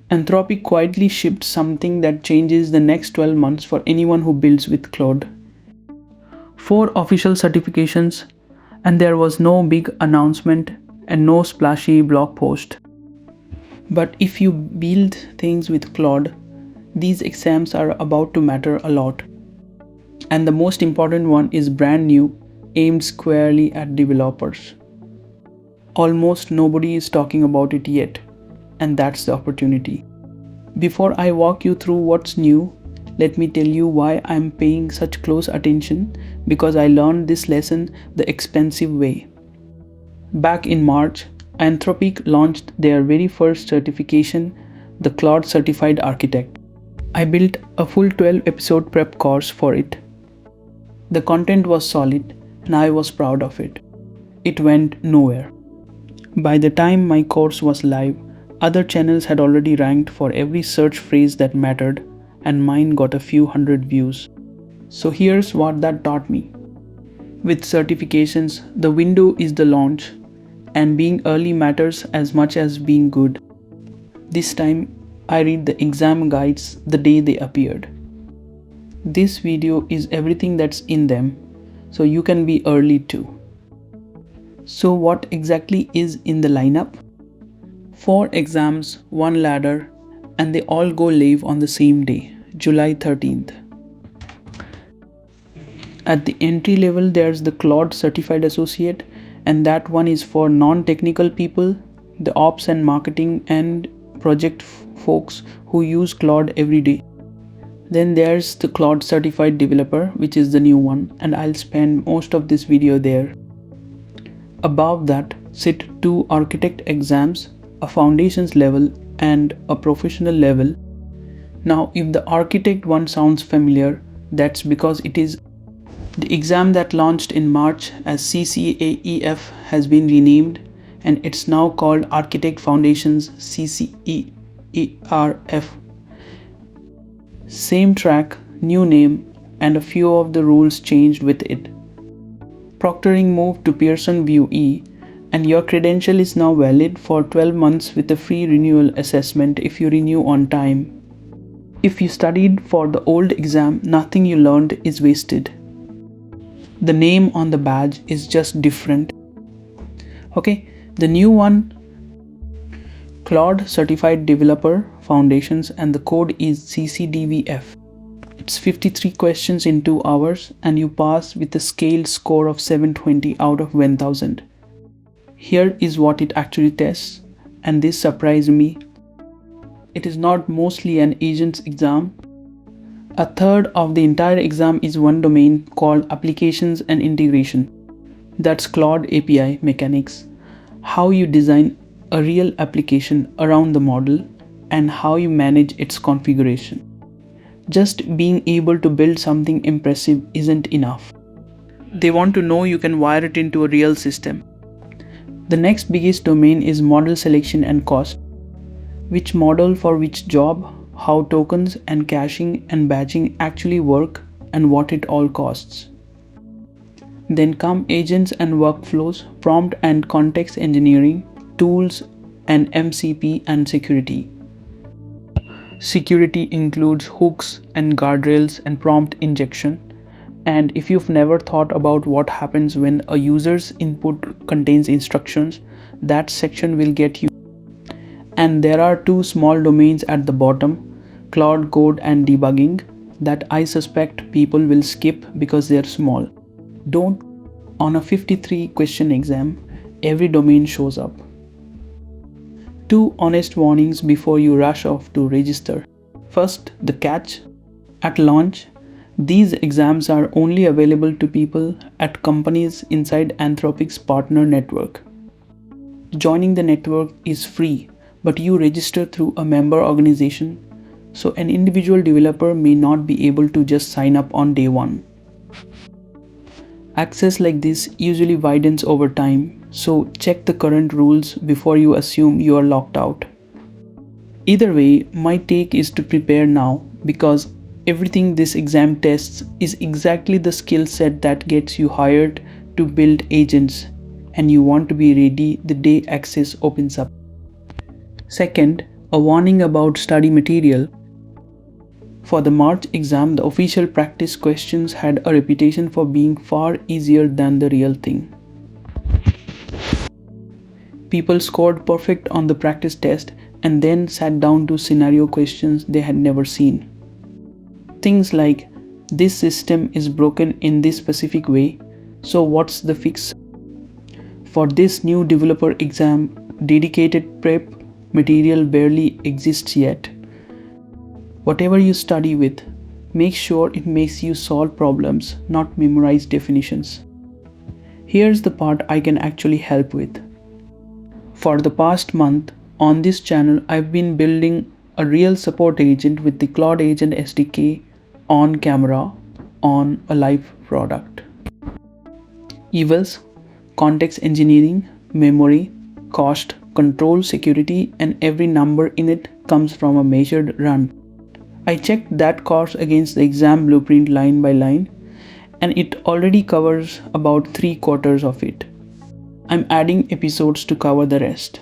Anthropic quietly shipped something that changes the next 12 months for anyone who builds with Claude. 4 official certifications, and there was no big announcement and no splashy blog post. But if you build things with Claude, these exams are about to matter a lot. And the most important one is brand new, aimed squarely at developers. Almost nobody is talking about it yet, and that's the opportunity. Before I walk you through what's new, let me tell you why I'm paying such close attention, because I learned this lesson the expensive way. Back in March, Anthropic launched their very first certification, the Claude Certified Architect. I built a full 12-episode prep course for it. The content was solid, and I was proud of it. It went nowhere. By the time my course was live, other channels had already ranked for every search phrase that mattered, and mine got a few hundred views. So here's what that taught me. With certifications, the window is the launch, and being early matters as much as being good. This time, I read the exam guides the day they appeared. This video is everything that's in them, so you can be early too. So what exactly is in the lineup? 4 exams, 1 ladder, and they all go live on the same day, July 13th. At the entry level, there's the Claude Certified Associate, and that one is for non-technical people, the ops and marketing and project folks who use Claude every day. Then there's the Claude Certified Developer, which is the new one, and I'll spend most of this video there. Above that sit 2 architect exams, a foundations level and a professional level. Now, if the architect one sounds familiar, that's because it is the exam that launched in March as CCA-F has been renamed, and it's now called Architect Foundations CCAR-F. Same track, new name, and a few of the rules changed with it. Proctoring moved to Pearson VUE, and your credential is now valid for 12 months with a free renewal assessment if you renew on time. If you studied for the old exam, nothing you learned is wasted. The name on the badge is just different. Okay, the new one, Claude Certified Developer Foundations, and the code is CCDV-F. It's 53 questions in 2 hours, and you pass with a scaled score of 720 out of 1000. Here is what it actually tests, and this surprised me. It is not mostly an agent's exam. A third of the entire exam is one domain called Applications and Integration. That's Claude API mechanics, how you design a real application around the model, and how you manage its configuration. Just being able to build something impressive isn't enough. They want to know you can wire it into a real system. The next biggest domain is model selection and cost. Which model for which job, how tokens and caching and batching actually work, and what it all costs. Then come agents and workflows, prompt and context engineering, tools, and MCP and security. Security includes hooks and guardrails and prompt injection. And if you've never thought about what happens when a user's input contains instructions, that section will get you. And there are 2 small domains at the bottom, Claude Code and Debugging, that I suspect people will skip because they're small. Don't. On a 53 question exam, every domain shows up. 2 honest warnings before you rush off to register. First, the catch. At launch, these exams are only available to people at companies inside Anthropic's partner network. Joining the network is free, but you register through a member organization, so an individual developer may not be able to just sign up on day 1. Access like this usually widens over time, so check the current rules before you assume you are locked out. Either way, my take is to prepare now, because everything this exam tests is exactly the skill set that gets you hired to build agents, and you want to be ready the day access opens up. Second, A warning about study material. For the March exam, the official practice questions had a reputation for being far easier than the real thing. People scored perfect on the practice test and then sat down to scenario questions they had never seen. Things like, this system is broken in this specific way, so what's the fix? For this new developer exam, dedicated prep material barely exists yet. Whatever you study with, make sure it makes you solve problems, not memorize definitions. Here's the part I can actually help with. For the past month, on this channel, I've been building a real support agent with the Claude Agent SDK on camera on a live product. Evils, context engineering, memory, cost, control, security, and every number in it comes from a measured run. I checked that course against the exam blueprint line by line, and it already covers about 3/4 of it. I'm adding episodes to cover the rest.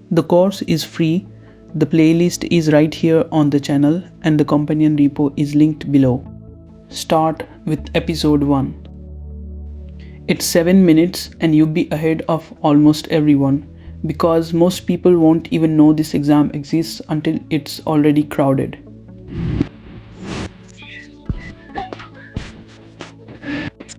The course is free, the playlist is right here on the channel, and the companion repo is linked below. Start with episode 1. It's 7 minutes and you'll be ahead of almost everyone, because most people won't even know this exam exists until it's already crowded.